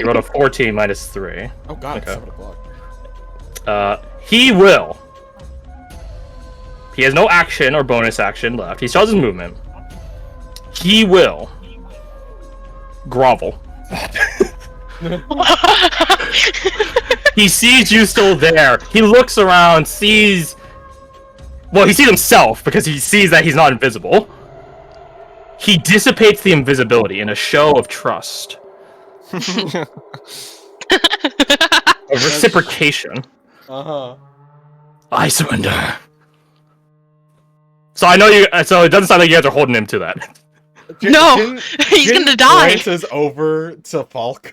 You rolled a 14 minus 3. Oh god, it's Okay. 7 o'clock. He will. He has no action or bonus action left. He still has his movement. He will grovel. He sees you still there. He looks around, sees... Well, he sees himself because he sees that he's not invisible. He dissipates the invisibility in a show of trust. Of reciprocation. Uh-huh. I surrender. So I know you. So it doesn't sound like you guys are holding him to that. No! He's gonna die! Glances over to Falk.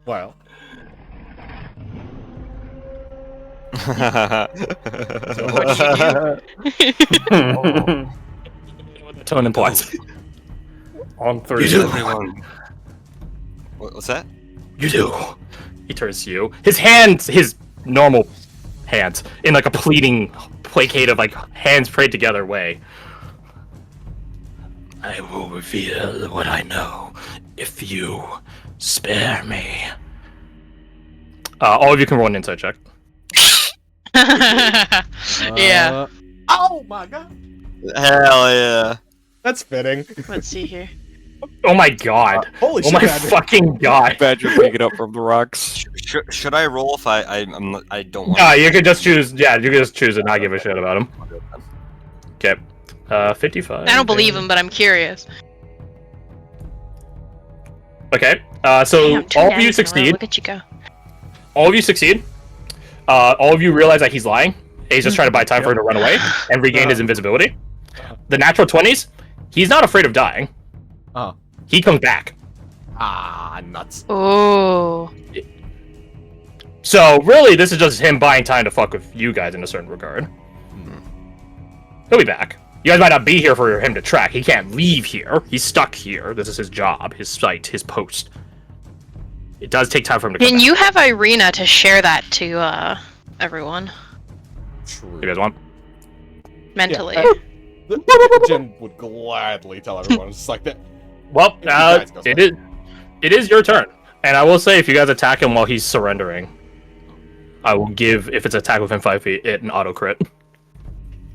Wow. The tone implies. On 3. What's that? You do. He turns to you. His hands, his normal hands, in like a pleading, placative, like hands prayed together way. I will reveal what I know if you spare me. All of you can roll an insight check. Yeah. Oh my god. Hell yeah. That's fitting. Let's see here. Oh my god. Holy Oh shit, my Badger. fucking god. Badger picking up from the rocks. Should I roll if I don't want? No, you can just choose. Yeah, you can just choose and not give a shit about him. Okay. 55. I don't believe him, but I'm curious. Okay. So Damn, two all of you natties in a row. succeed. Look at you go. All of you succeed. All of you realize that he's lying. And he's just trying to buy time for him to run away and regain his invisibility. The natural 20s, he's not afraid of dying. Uh-huh. He comes back. Ah, nuts. Oh. So really, this is just him buying time to fuck with you guys in a certain regard. He'll be back. You guys might not be here for him to track. He can't leave here. He's stuck here. This is his job, his site, his post. It does take time for him to come Can back. you have Irina to share that to everyone True. You guys want? mentally? Jim would gladly tell everyone. It's just like that. Well, If he dies, goes back. it is your turn. And I will say, if you guys attack him while he's surrendering, I will give, if it's attack within 5 feet, it an auto crit.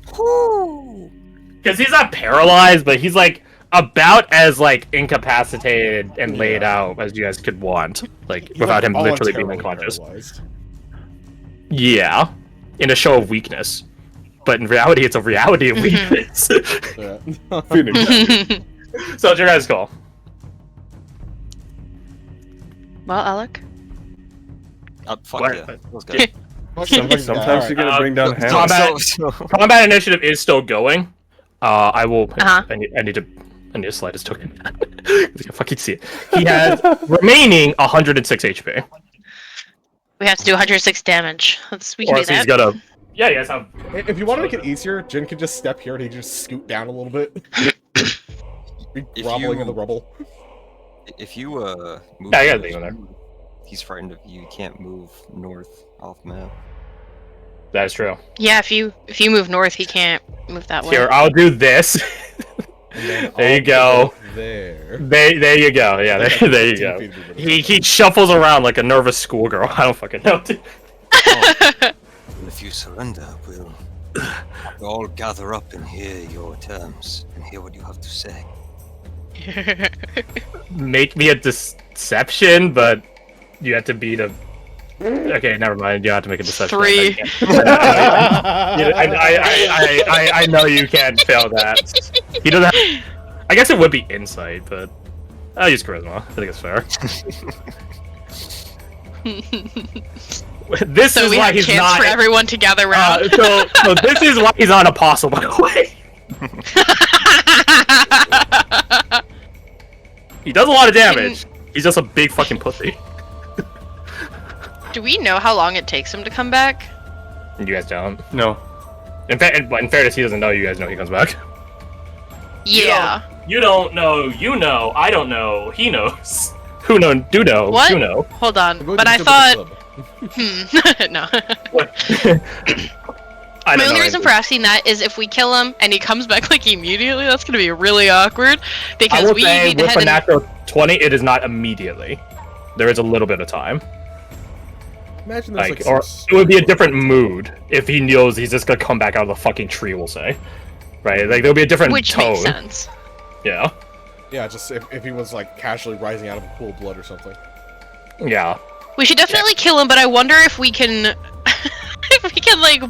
Because he's not paralyzed, but he's like about as like incapacitated and laid out as you guys could want, like He's, without him literally being voluntarily unconscious. paralyzed. Yeah, in a show of weakness, but in reality, it's a reality of weakness. Yeah. So it's your guys' call. Well, Alec. Fuck What? yeah. Let's go. Sometimes you gotta bring down hands. Combat initiative is still going. I will. Uh-huh. I need to slide his token. I can fucking see it. He has remaining 106 HP. We have to do 106 damage. We can Or do else he's that. gonna. Yeah, you guys have. If you want to make it easier, Jin could just step here and he can just scoot down a little bit. Be If groveling you- in the rubble. If you move Yeah, you gotta north, leave him there. he's frightened of you. You can't move north off map. That is true. Yeah, if you move north, he can't move that way. Here, I'll do this. And then There you I'll go. put it There. There you go. Yeah, there you go. He shuffles around like a nervous schoolgirl. I don't fucking know. Dude. If you surrender, we'll all gather up and hear your terms and hear what you have to say. Make me a deception, but you have to beat a. Okay, never mind. You have to make a deception. 3. I know you can't fail that. He doesn't. I guess it would be insight, but I'll use charisma. I think it's fair. This So is we why have a he's chance not. for everyone to gather around. So this is why he's on apostle, by the way. He does a lot of damage. He's just a big fucking pussy. Do we know how long it takes him to come back? You guys don't. No. In fairness, he doesn't know. You guys know he comes back. Yeah. You don't know. You know. I don't know. He knows. Who know? Do know. What? You know. Hold on. I'm going But to I do thought. the No. I My don't only know reason for asking that is if we kill him and he comes back like immediately, that's gonna be really awkward. I Because will we say need to with head a in. natural 20, it is not immediately. There is a little bit of time. Imagine there's Like, like or some it would be a different mood if he knows he's just gonna come back out of the fucking tree. We'll say, right? Like there'll be a different Which tone. makes sense. Yeah. Yeah, just if he was like casually rising out of a pool of blood or something. Yeah. We should definitely kill him, but I wonder if we can, if we can like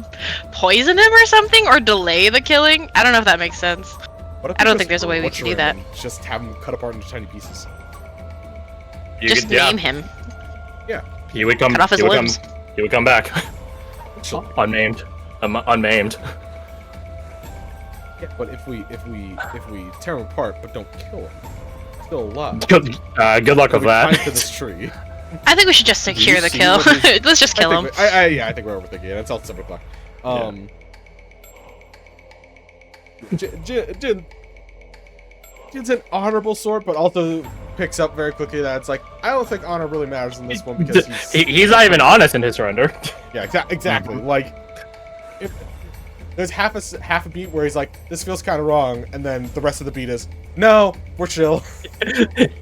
poison him or something, or delay the killing. I don't know if that makes sense. What if I we don't just think there's a way we butcher can do him that. and just have him cut apart into tiny pieces. You Just could- yeah, name him. He would come. Cut off his he would limbs. come. He would come back unnamed, unmaimed. Yeah, but if we tear him apart but don't kill him, he's still alive. Good luck with He'll be tied that. to this tree. I think we should just secure the see kill. what is- Let's just kill him. I think we're overthinking it. It's all 7 o'clock. Jin's an honorable sort, but also picks up very quickly that it's like, I don't think honor really matters in this one because He's not even honest in his surrender. yeah, exactly. Like, if there's half a beat where he's like, this feels kind of wrong, and then the rest of the beat is, no, we're chill.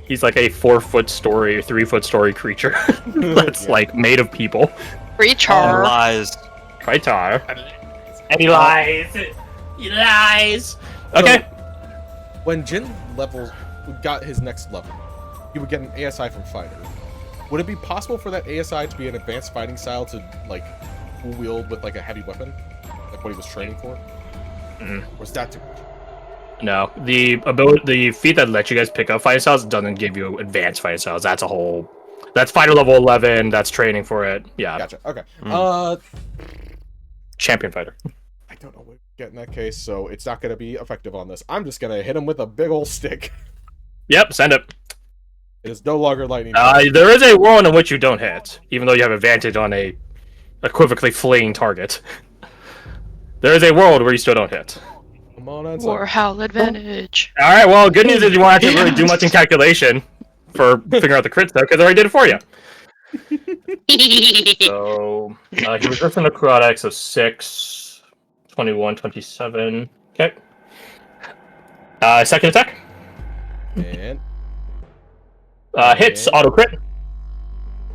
He's like a 4-foot story, 3-foot story creature that's like made of people. Rechar. Lies. Right, Tar. And he lies. He lies. Okay. When Jin got his next level, he would get an ASI from Fighter. Would it be possible for that ASI to be an advanced fighting style to, like, wield with, like, a heavy weapon? Like what he was training for? Or was that too much? No, the feat that lets you guys pick up fighting styles doesn't give you advanced fighting styles. That's a whole. That's fighter level 11. That's training for it. Yeah. Gotcha. Okay. Champion fighter. I don't know what to get in that case, so it's not going to be effective on this. I'm just going to hit him with a big old stick. Yep. Send it. It is no longer lightning. There is a world in which you don't hit, even though you have advantage on a equivocally fleeing target. There is a world where you still don't hit. Come on, outside. War howl advantage. All right. Well, good news is you won't have to really do much in calculation for figuring out the crit stuff because I already did it for you. So he was just in the necrotic, so 6, 21, 27. Okay. Second attack. And Hits, auto crit.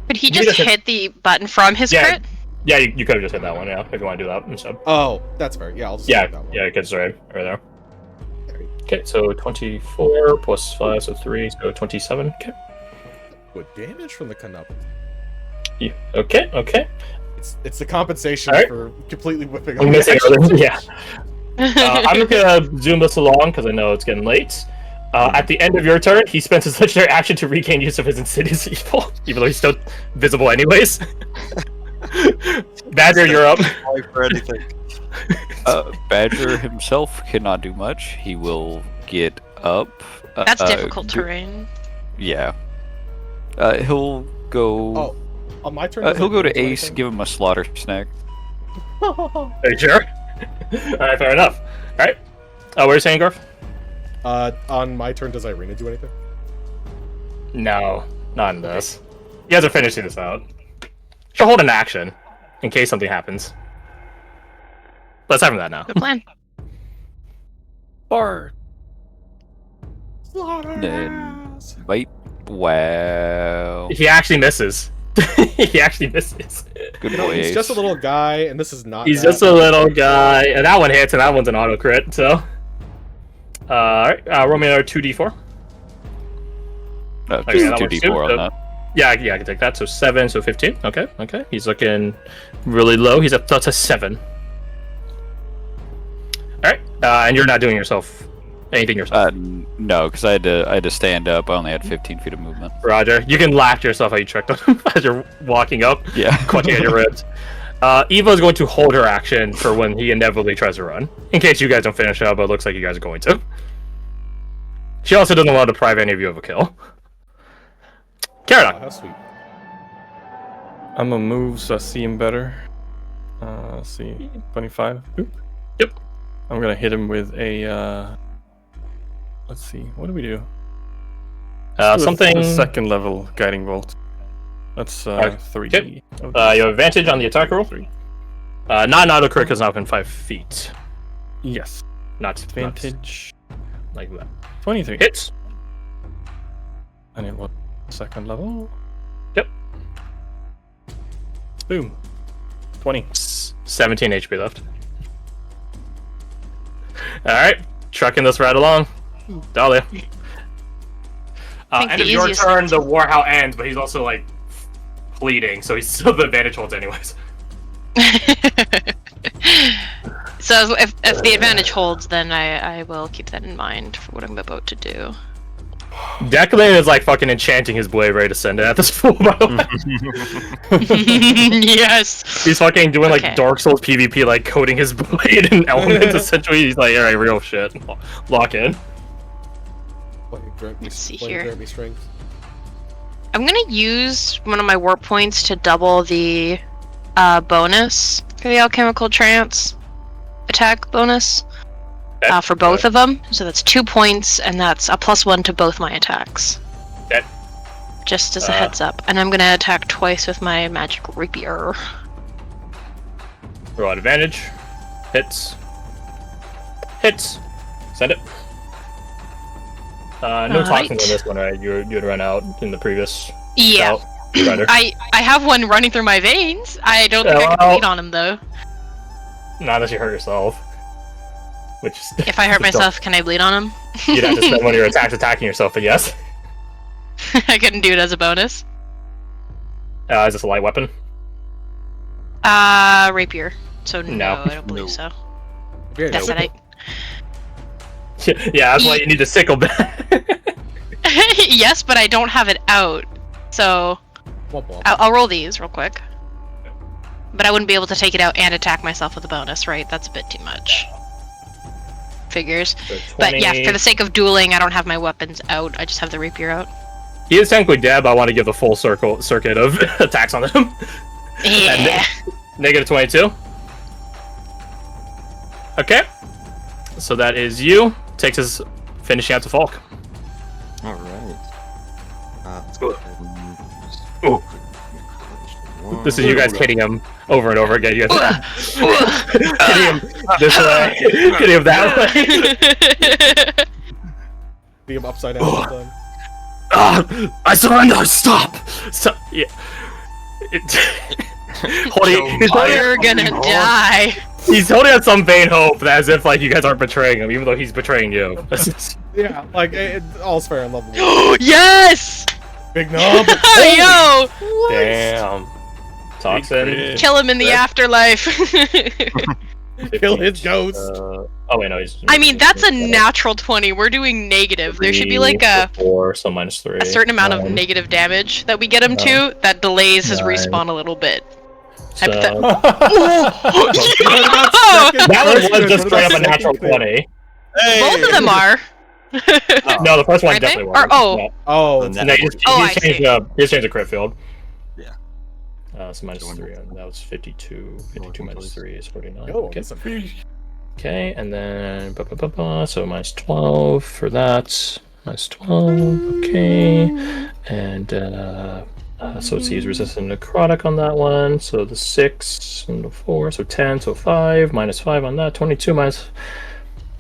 Could he You just just hit- hit the button from his Yeah. crit? Yeah, you could have just hit that one, yeah, if you want to do that instead. oh, that's fair. Yeah, I'll just Yeah, take that one. yeah, it gets right there. Okay, so 24 plus 5, so 3, so 27. Okay. Good damage from the Canup. Yeah. Okay. It's the compensation Alright. for completely whipping I'm up missing the action. yeah. I'm gonna zoom this along because I know it's getting late. At the end of your turn, he spends his legendary action to regain use of his insidious evil, even though he's still visible anyways. Badger, you're up. Sorry for anything. Badger himself cannot do much. He will get up. That's difficult go- terrain. Yeah. He'll go. Oh, on my turn. He'll go to do Ace, anything? give him a slaughter snack. Are you sure? Alright, fair enough. Alright. What are you saying, Garth? On my turn, does Irina do anything? No, not in this. You guys are finishing this out. She'll hold an action in case something happens. Let's have that now. Good plan. Or Slaughterhouse! bite. Wow. He actually misses. He actually misses. Good You know, boy, he's Ace. just a little guy, and this is not. He's that. just a little guy, and that one hits, and that one's an auto crit. So, alright, roll me another 2d4. Just Okay, that 2d4 works too, on so- that. Yeah, I can take that. So 7, so 15. Okay. He's looking really low. He's up to 7. All right, and you're not doing anything yourself. No, because I had to stand up. I only had 15 feet of movement. Roger. You can laugh to yourself how you tricked him as you're walking up, Yeah. clutching at your ribs. Eva is going to hold her action for when he inevitably tries to run, in case you guys don't finish up. But it looks like you guys are going to. She also doesn't want to deprive any of you of a kill. Caradoc. How sweet. I'm gonna move so I see him better. Let's see, 25. Yep. I'm gonna hit him with a. Let's see, what do we do? Let's do Something. a second level guiding bolt. That's Alright, 3. okay. You have advantage on the attack roll. Not an auto crit because not within 5 feet. Yes. Not Advantage. like that. 23. Hits. And it was second level. Yep. Boom. 20. 17 HP left. Alright, trucking this right along. Dahlia. think End the of your easiest turn, thing the Warhound ends, but he's also, like, bleeding, so he's still the advantage holds anyways. So if the advantage holds, then I will keep that in mind for what I'm about to do. Declan is, like, fucking enchanting his blade ready to send it at this fool, by the way. Yes! He's fucking doing, like, Okay. Dark Souls PvP, like, coating his blade in elements, essentially. He's like, alright, real shit. Lock in. Let's see Flame here. grant me strength. I'm gonna use one of my warp points to double the bonus for the alchemical trance attack bonus for both of them. So that's 2 points, and that's a +1 to both my attacks. Okay. Just as a heads up. And I'm gonna attack twice with my magic rapier. Roll advantage. Hits. Hits. Send it. No Alright. toxins on this one, right? You had run out in the previous. Yeah. bout. Rider. I have one running through my veins. I don't think I can Well- bleed on him though. Not unless you hurt yourself. Which is, If I hurt myself, can I bleed on him? you'd have to spend one of your attacks attacking yourself, but yes. I couldn't do it as a bonus. Is this a light weapon? Rapier. So no, I don't believe so. Very That's noble. it. Yeah, that's why you need the sickle back. Yes, but I don't have it out. So Womp womp. I'll roll these real quick. But I wouldn't be able to take it out and attack myself with a bonus, right? That's a bit too much. Figures. So But yeah, 20. for the sake of dueling, I don't have my weapons out. I just have the rapier out. He is technically dead, but I want to give the full circuit of attacks on him. Yeah. Negative 22. Okay. So that is you. Takes his finishing out to Falk. Alright. Let's Ooh. go ahead and just Ooh. one. This is you guys hitting him over and over again. You guys hitting him this way, hitting him that way. Beat him upside down all the time. I surrender. Stop. Yeah. You're gonna die. He's holding out some vain hope, as if like you guys aren't betraying him, even though he's betraying you. Yeah, like all's fair and lovely. Yes! Big knob. Yo! Damn. Toxin. Kill him in the afterlife. Kill his ghost. Oh wait, no, he's. I mean, that's a natural 20. We're doing negative. There should be like a 4, so -3. a certain amount of Nine. negative damage that we get him to that delays his 9. respawn a little bit. So, That that one was just straight up a natural 20. Both of them are. No, the first one Aren't they? definitely Or- was. oh. No, Oh, The no, he's Oh, I changed see. the he's changed the crit field. Yeah. So -3, and that was 52. 52 minus 3 is 49. oh, Okay. listen. Okay, and then so -12 for that. -12. Okay, and so it sees resistant necrotic on that one. So the 6 and the 4, so 10, so 5 -5 on that. 22 minus.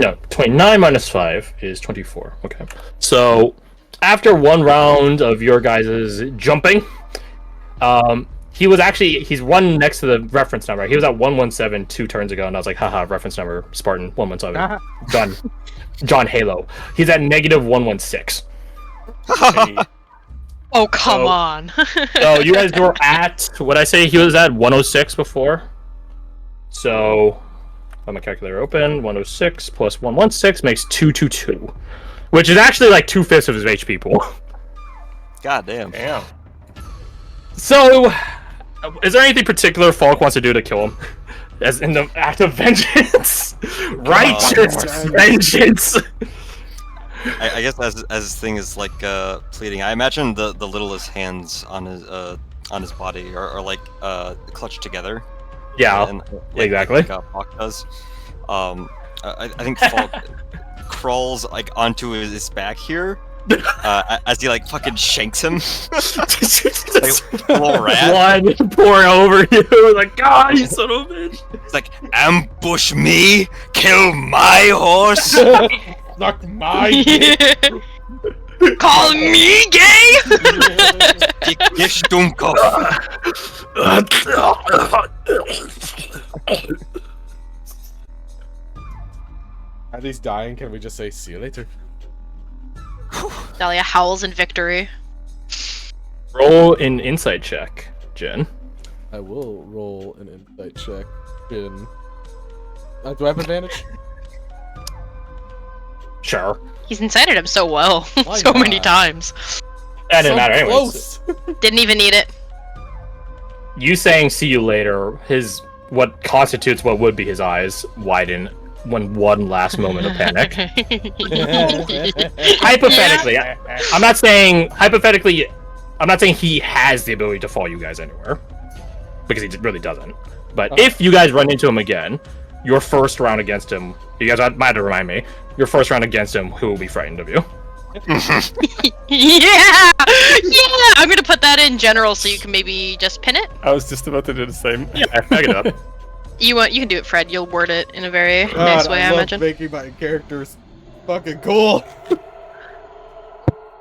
No, 29 minus 5 is 24. Okay. So, after one round of your guys' jumping, he's one next to the reference number. He was at 117 2 turns ago, and I was like, haha, reference number, Spartan 117. Done. John Halo. He's at negative 116. Oh, come So- on. So, you guys were at, what I say, he was at 106 before. So, I have my calculator open. 106 plus 116 makes 222, which is actually like 2/5 of his HP pool. God damn. Damn. So, is there anything particular Falk wants to do to kill him? As in the act of vengeance? Righteous vengeance! I guess as this thing is like pleading, I imagine the littlest hands on his body are like clutched together. Yeah, And, exactly. Like Falk does. I think Falk crawls like onto his back here, as he like fucking shanks him. Like, little rat. Blood pouring over you. Like, God, you son of a bitch. It's like, ambush me, kill my horse. Suck my dick. Call me gay? Dick Stunko. As he's dying, can we just say, see you later? Dahlia howls in victory. Roll an insight check, Jen. I will roll an insight check. Do I have advantage? Sure. He's incited him so well. Why so many not? times. That didn't So matter anyways. close. Didn't even need it. You saying "see you later," what constitutes what would be his eyes widen when one last moment of panic. Hypothetically, I'm not saying hypothetically. I'm not saying he has the ability to follow you guys anywhere, because he really doesn't. But if you guys run into him again, your first round against him, you guys might have to remind me. Your first round against him, who will be frightened of you? Yeah! I'm gonna put that in general so you can maybe just pin it. I was just about to do the same. Yeah, I figured it up. You can do it, Fred. You'll word it in a very nice way, I love imagine. making my characters fucking cool.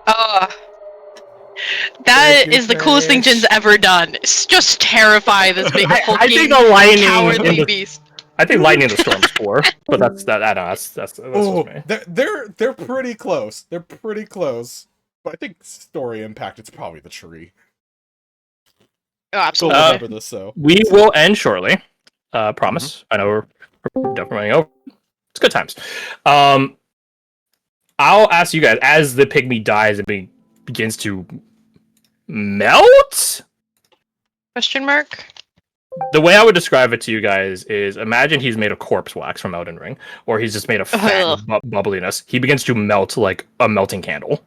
That Thank you, is the coolest thing Trish. Jin's ever done. It's just terrify this big I hulking, think the lightning cowardly in the- beast. I think lightning in the storm's 4, but that's that. I know that's Oh, just me. they're pretty close. They're pretty close. But I think story impact, it's probably the tree. Oh, So absolutely. remember this, so. We will end shortly. Promise. I know we're definitely running over. It's good times. I'll ask you guys, as the pygmy dies and begins to melt? Question mark? The way I would describe it to you guys is, imagine he's made of corpse wax from Elden Ring, or he's just made of fat Ugh. bubbliness. He begins to melt like a melting candle,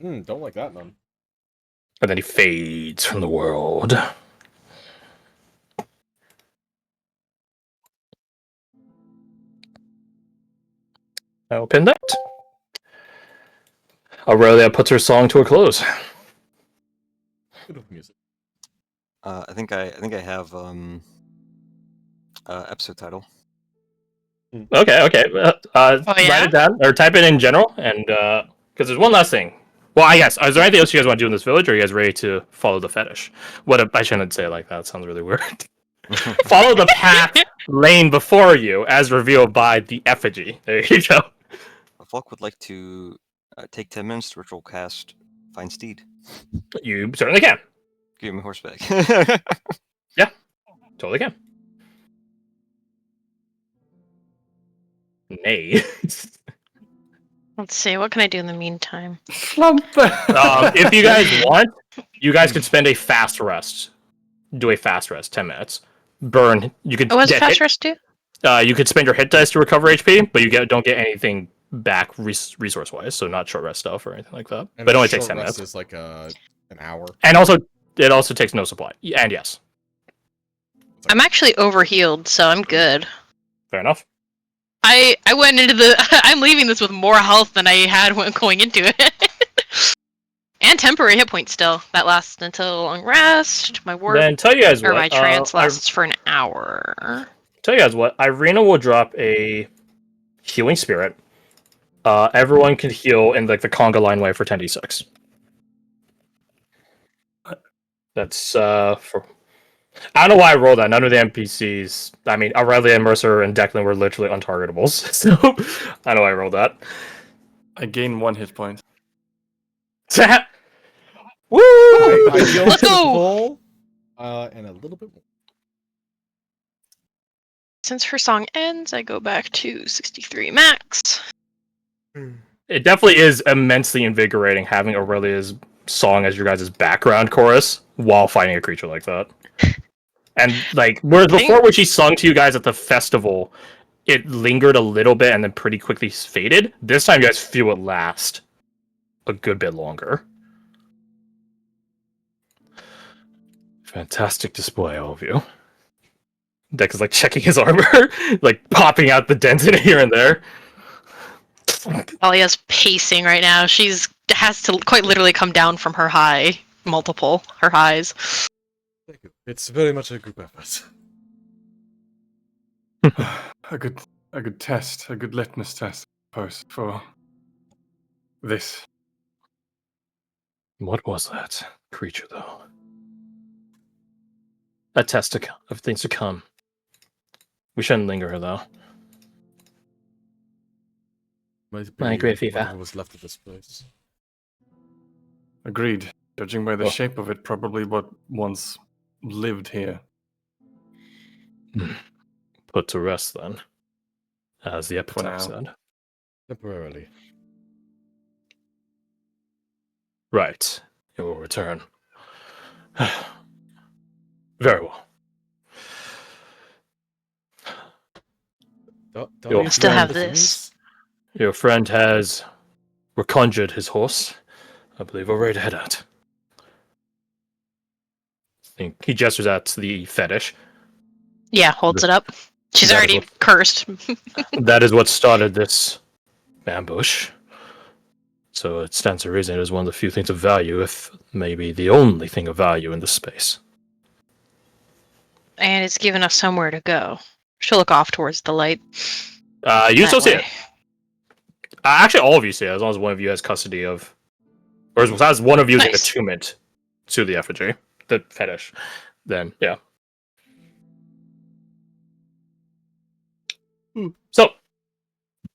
Don't like that, none. and then he fades from the world. I'll pin that. Aurelia puts her song to a close. Good with music. I think I have episode title. Okay. yeah? Write it down or type it in general, and because there's one last thing. Well, I guess is there anything else you guys want to do in this village, or are you guys ready to follow the fetish? I shouldn't say it like that. It sounds really weird. Follow the path lane before you, as revealed by the effigy. There you go. Volk would like to take 10 minutes to ritual cast Find Steed. You certainly can. Give him a horseback. Totally can. Nay. Let's see, what can I do in the meantime? If you guys want, you guys could spend a fast rest. Do a fast rest, 10 minutes. Burn. You could. Oh, what's get fast hit- rest do? You could spend your hit dice to recover HP, but don't get anything back resource wise. So not short rest stuff or anything like that. And But it only a takes short 10 rest minutes. is like an hour. And also, it also takes no supply. And yes, I'm actually overhealed, so I'm good. fair enough. I went into the. I'm leaving this with more health than I had when going into it. And temporary hit points still. That lasts until long rest. My warp Then tell you guys or what. my trance lasts for an hour. Tell you guys what. Irina will drop a healing spirit. Everyone can heal in like the conga line way for 10d6. That's for. I don't know why I rolled that. None of the NPCs. I mean, Aurelia and Mercer and Declan were literally untargetables. So I know why I rolled that. I gain 1 hit point. Woo! I heal Let's to go! full, and a little bit more. Since her song ends, I go back to 63 max. It definitely is immensely invigorating having Aurelia's song as your guys' background chorus while fighting a creature like that. And like, whereas before when she sung to you guys at the festival, it lingered a little bit and then pretty quickly faded. This time you guys feel it last a good bit longer. Fantastic display, all of you. Dex is like checking his armor, like popping out the dents in it here and there. Alia's pacing right now. Has to quite literally come down from her high, her highs. Thank you. It's very much a group effort. a good test, a good litmus test, I suppose, for this. What was that creature, though? A test of things to come. We shouldn't linger here, though. Might My be great fever. whatever was left of this place. Agreed. Judging by the Oh. shape of it, probably what once lived here. Put to rest, then. As the now. epitaph said. Temporarily. Right. It will return. Very well. Don't I still have the this. things? Your friend has reconjured his horse. I believe we're ready to head out. He gestures at the fetish. Yeah, holds it up. She's That is already what- cursed. That is what started this ambush. So it stands to reason it is one of the few things of value, if maybe the only thing of value in this space. And it's given us somewhere to go. She'll look off towards the light. You That still see way. it. Actually, all of you see it, as long as one of you has custody of, or as one of you is in Nice. attunement to the effigy, the fetish. Then, yeah. So,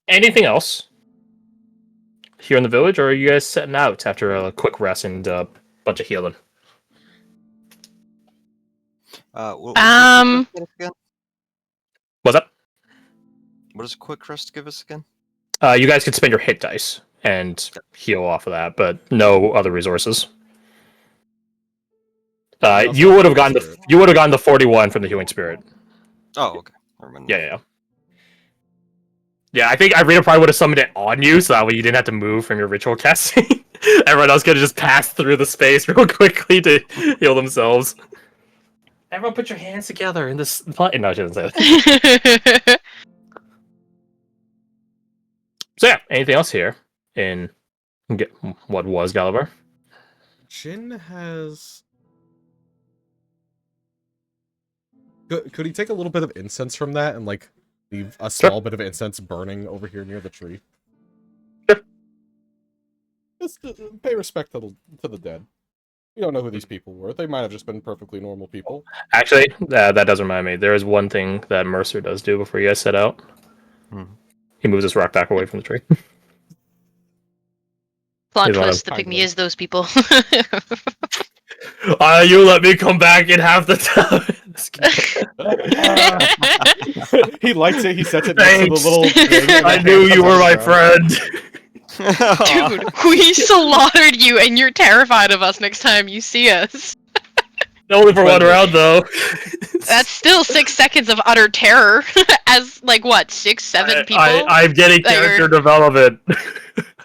anything else here in the village, or are you guys setting out after a quick rest and a bunch of healing? What does Um, quick rest give us again? What's up? What does quick rest give us again? You guys could spend your hit dice and heal off of that, but no other resources. Also You would have healing gotten the 41 from the healing spirit. Oh, okay. Never mind. Yeah. Yeah, I think Irina probably would have summoned it on you, so that way you didn't have to move from your ritual casting. Everyone else could have just passed through the space real quickly to heal themselves. Everyone put your hands together in this... No, I shouldn't say that. So yeah, anything else here in what was Galabar? Jin has. Could he take a little bit of incense from that and like leave a small bit of incense burning over here near the tree? Sure. Just pay respect to the dead. We don't know who these people were. They might have just been perfectly normal people. Actually, that does remind me. There is one thing that Mercer does do before you guys set out. He moves this rock back away from the tree. Plot He's one of twist, the them. pygmy is those people. You let me come back in half the time. He lights it. He sets it next to the Thanks. little thing. and I the knew hand you comes were out my of the ground. friend. Dude, we slaughtered you and you're terrified of us next time you see us. Only for one round, though. That's still 6 seconds of utter terror. As, like, what, 6, 7 people? I'm getting that character you're- development.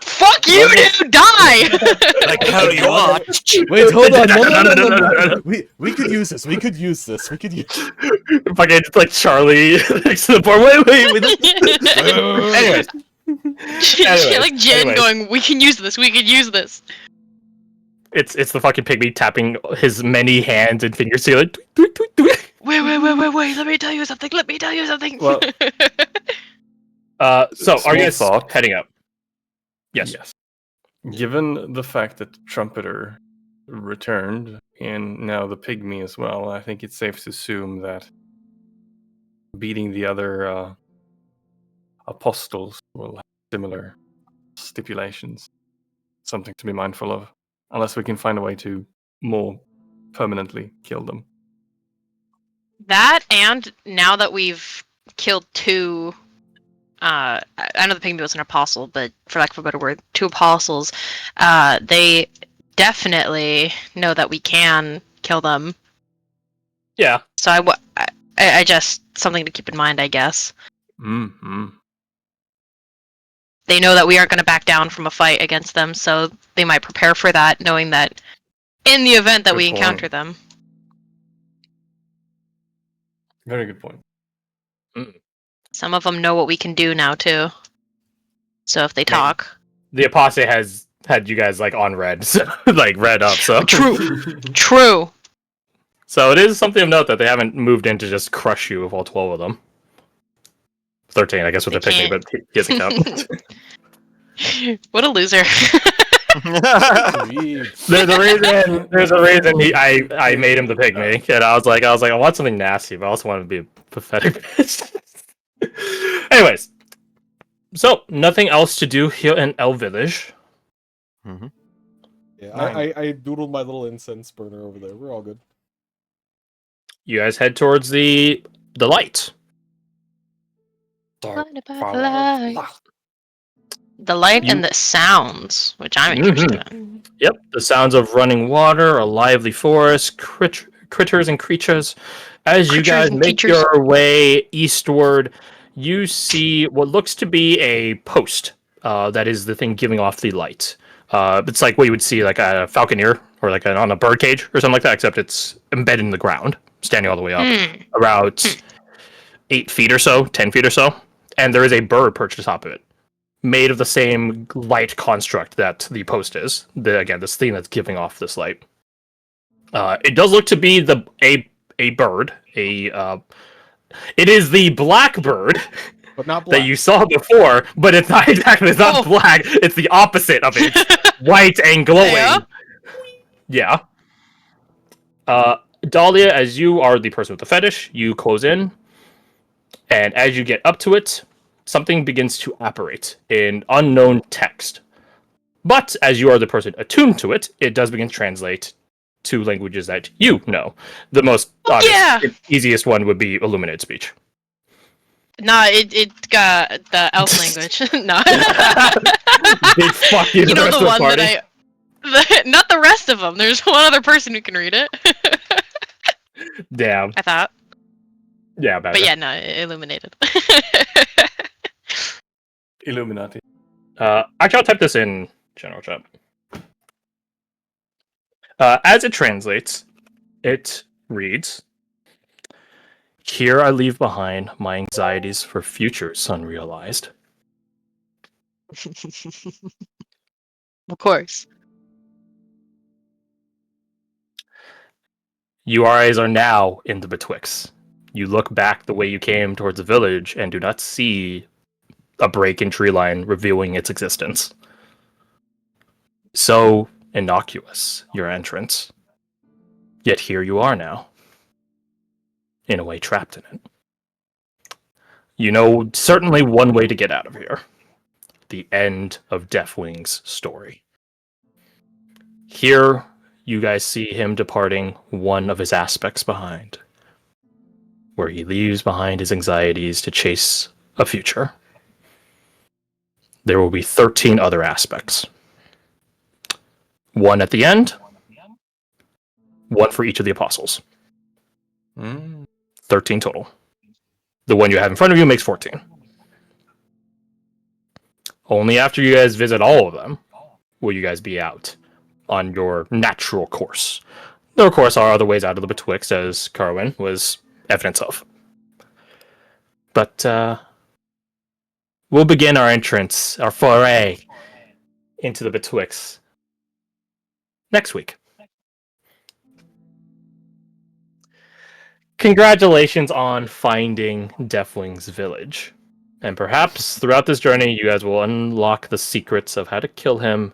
Fuck you, dude! Die! Like how you watch. Wait, hold on. No. We could use this. We could use this. Fucking like Charlie next to the board. Wait. Anyways, Shit like Jen anyways. going, we can use this, we could use this. it's the fucking pygmy tapping his many hands and fingers together. Tweet, tweet, tweet. Wait, let me tell you something, Well, So are Small you guys thought. heading up? Yes. Given the fact that the Trumpeter returned, and now the Pygmy as well, I think it's safe to assume that beating the other apostles will have similar stipulations. Something to be mindful of. Unless we can find a way to more permanently kill them. That, and now that we've killed 2... I know the pygmy was an apostle, but for lack of a better word, 2 apostles, they definitely know that we can kill them. Yeah. So I just, something to keep in mind, I guess. Mm-hmm. They know that we aren't going to back down from a fight against them, so they might prepare for that, knowing that in the event that Good we point. encounter them. Very good point. Some of them know what we can do now, too. So if they talk, The apostate has had you guys like on red, so, like red up. So true. So it is something of note that they haven't moved in to just crush you with all 12 of them. 13, I guess, with the They pygmy, can't. but he doesn't count. What a loser. Sweet. There's a reason I made him the pygmy, and I was like, I want something nasty, but I also want him to be a pathetic bitch. Anyways, so nothing else to do here in El Village. Mhm. Yeah, Nice. I doodled my little incense burner over there. We're all good. You guys head towards the light. Blinded by the light. The light You- and the sounds, which I'm interested in. Yep, the sounds of running water, a lively forest, critters and creatures. As you Critters guys and make teachers. your way eastward, you see what looks to be a post. That is the thing giving off the light. It's like what you would see like a falconer or like on a bird cage or something like that, except it's embedded in the ground, standing all the way up, about 8 feet or so, 10 feet or so. And there is a bird perched atop of it, made of the same light construct that the post is. This thing that's giving off this light. It does look to be a bird. It is the black bird But not black. that you saw before, but it's not exactly. It's not Oh. black. It's the opposite of it. It's white and glowing. Yeah? Dahlia, as you are the person with the fetish, you close in, and as you get up to it, something begins to apparate in unknown text. But as you are the person attuned to it, it does begin to translate to languages that you know. The most obvious, yeah. easiest one would be Illuminated Speech. Nah, it got the elf language. No. Big fuck you to You the know rest the of the one party. that not the rest of them. There's one other person who can read it. Damn. I thought. Yeah, better. But yeah, no, illuminated. Illuminati. Actually, I'll type this in general chat. As it translates, it reads, "Here I leave behind my anxieties for futures unrealized. Of course. Your eyes are now in the betwixt. You look back the way you came towards the village and do not see a break in tree line revealing its existence. So innocuous, your entrance. Yet here you are now. In a way, trapped in it. You know certainly one way to get out of here. The end of Deathwing's story. Here, you guys see him departing one of his aspects behind, where he leaves behind his anxieties to chase a future. There will be 13 other aspects. One at the end, one for each of the apostles. 13 total. The one you have in front of you makes 14. Only after you guys visit all of them will you guys be out on your natural course. There, of course, are other ways out of the betwixt, as Carwin was evidence of. But we'll begin our entrance, our foray into the betwixt next week. Congratulations on finding Deathwing's village. And perhaps throughout this journey, you guys will unlock the secrets of how to kill him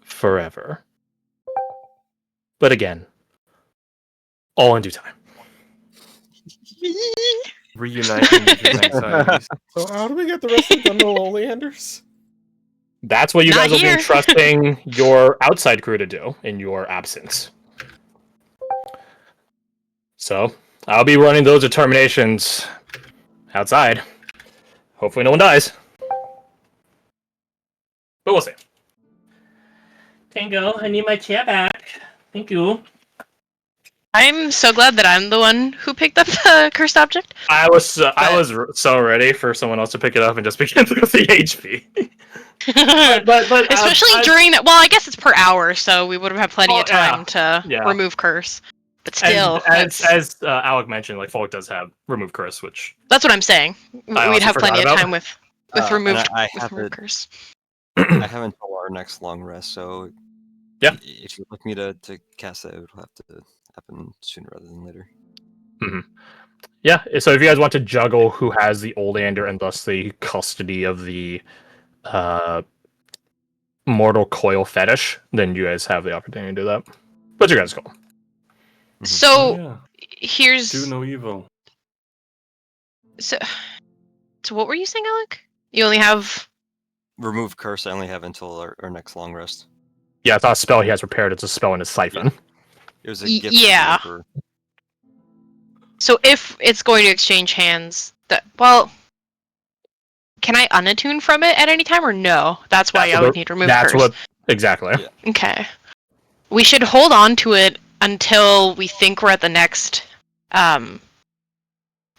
forever. But again, all in due time. Reuniting with his anxieties. So how do we get the rest of the Gundam Oleanders? That's what you Not guys will be here. entrusting your outside crew to do in your absence. So, I'll be running those determinations outside. Hopefully no one dies. But we'll see. Tango, I need my chair back. Thank you. I'm so glad that I'm the one who picked up the cursed object. I was so ready for someone else to pick it up and just begin with the HP. but Especially during that. Well, I guess it's per hour, so we would have had plenty of time to Yeah. remove curse. But still, as Alec mentioned, like Folk does have remove curse, which that's what I'm saying. I We'd also have forgot plenty of about. time with with removed I with have removed it. curse. I have until our next long rest, so Yeah. if you'd like me to cast that, it would have to happen sooner rather than later. Yeah, so if you guys want to juggle who has the Oleander and thus the custody of the mortal coil fetish, then you guys have the opportunity to do that. What's your guys' call? So yeah. here's Do no evil. so. So what were you saying, Alec? You only have. Remove curse. I only have until our next long rest. Yeah, it's not a spell he has prepared, it's a spell in his siphon. It was a gift. Yeah. From the Emperor. So if it's going to exchange hands, well, can I unattune from it at any time or no? That's why I would need to remove That's curse. what exactly. Yeah. Okay. We should hold on to it until we think we're at the next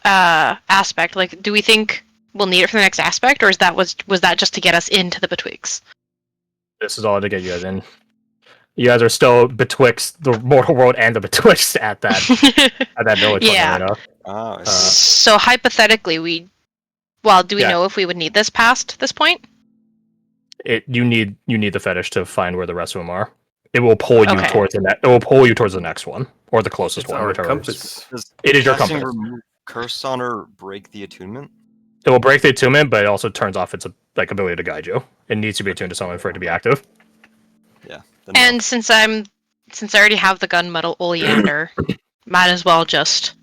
aspect. Like, do we think we'll need it for the next aspect, or was that just to get us into the betwixt? This is all to get you guys in. You guys are still betwixt the mortal world and the betwixt at that village. Yeah. Right now. Oh, I see. So hypothetically, do we Yeah. know if we would need this past this point? You need the fetish to find where the rest of them are. It will pull you Okay. towards it will pull you towards the next one or the closest It's one. our Whichever compass. Does It is your casting compass. remove curse on her break the attunement? It will break the attunement, but it also turns off its ability to guide you. It needs to be attuned to someone for it to be active. Yeah. Then no. And since I already have the gunmetal oleander, might as well just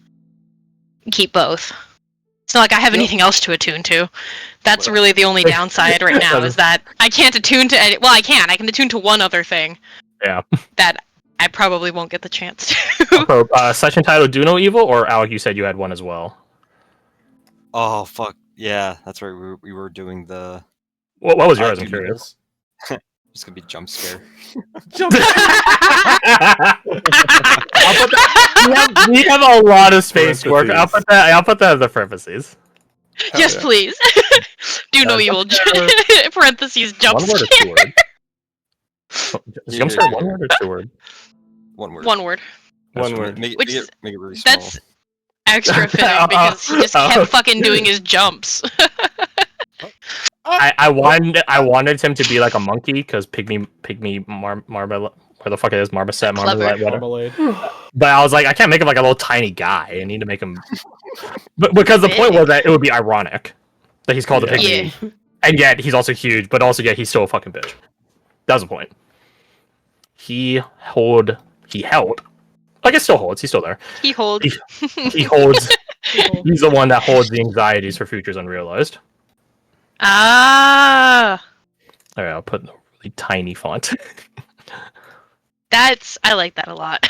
keep both. It's not like I have anything else to attune to. That's really the only downside right now is that I can't attune to any. Well, I can. I can attune to one other thing. Yeah. That I probably won't get the chance to. So, session title Do No Evil, or Alec, you said you had one as well. Oh fuck yeah, that's right. We were doing the. What was yours? I'm Do curious. this. It's gonna be jump scare. Jump. we have a lot of space to work. I'll Parentheses. put that as the parentheses. Yes, yeah. please. Do no evil. Parentheses jump One word or scare. two word? Is jump scare one word or two word? One word. One word. One word. Make Which it really small. That's extra fitting because he just kept fucking doing his jumps. I wanted him to be like a monkey because pygmy marmalade. Where the fuck it is marmoset Clever. marmalade whatever. Marmalade. But I was like, I can't make him like a little tiny guy. I need to make him. But because the point was that it would be ironic that he's called a pygmy, Yeah. and yet he's also huge, but also yet he's still a fucking bitch. That was the point. He held. I guess still holds. He's still there. He holds. He holds. He's the one that holds the anxieties for futures unrealized. Ah. All right, I'll put in a really tiny font. I like that a lot.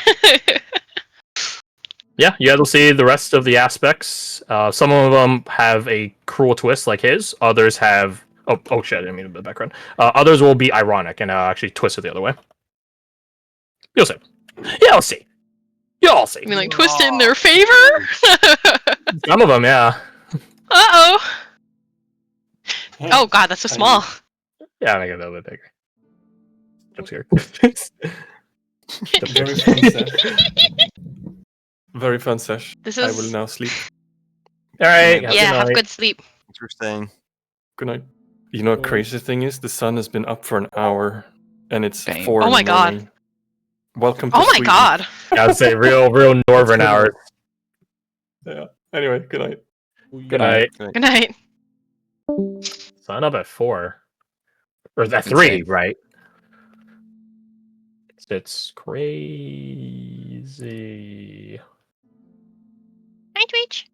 Yeah, you guys will see the rest of the aspects. Some of them have a cruel twist like his. Others have... Oh shit, I didn't mean the background. Others will be ironic and actually twist it the other way. You'll see. You'll see. You'll see. I mean, like, twist it in their favor? Some of them, yeah. Uh-oh. Oh, God, that's so small. Yeah, make it a little bit bigger. I'm scared. Very fun sesh. Very fun sesh. This I is... will now sleep. All right. Yeah, have good sleep. Thanks for staying. Good night. You know what crazy thing is? The sun has been up for an hour, and it's Dang. 4 Oh in my the God. morning. Welcome to Oh my Sweden. God. I would say real northern That's hours. Yeah. Anyway, good night. Good night. Good night. Sign up at 4. Or at 3, Insane. right? It's crazy. Night, Reach.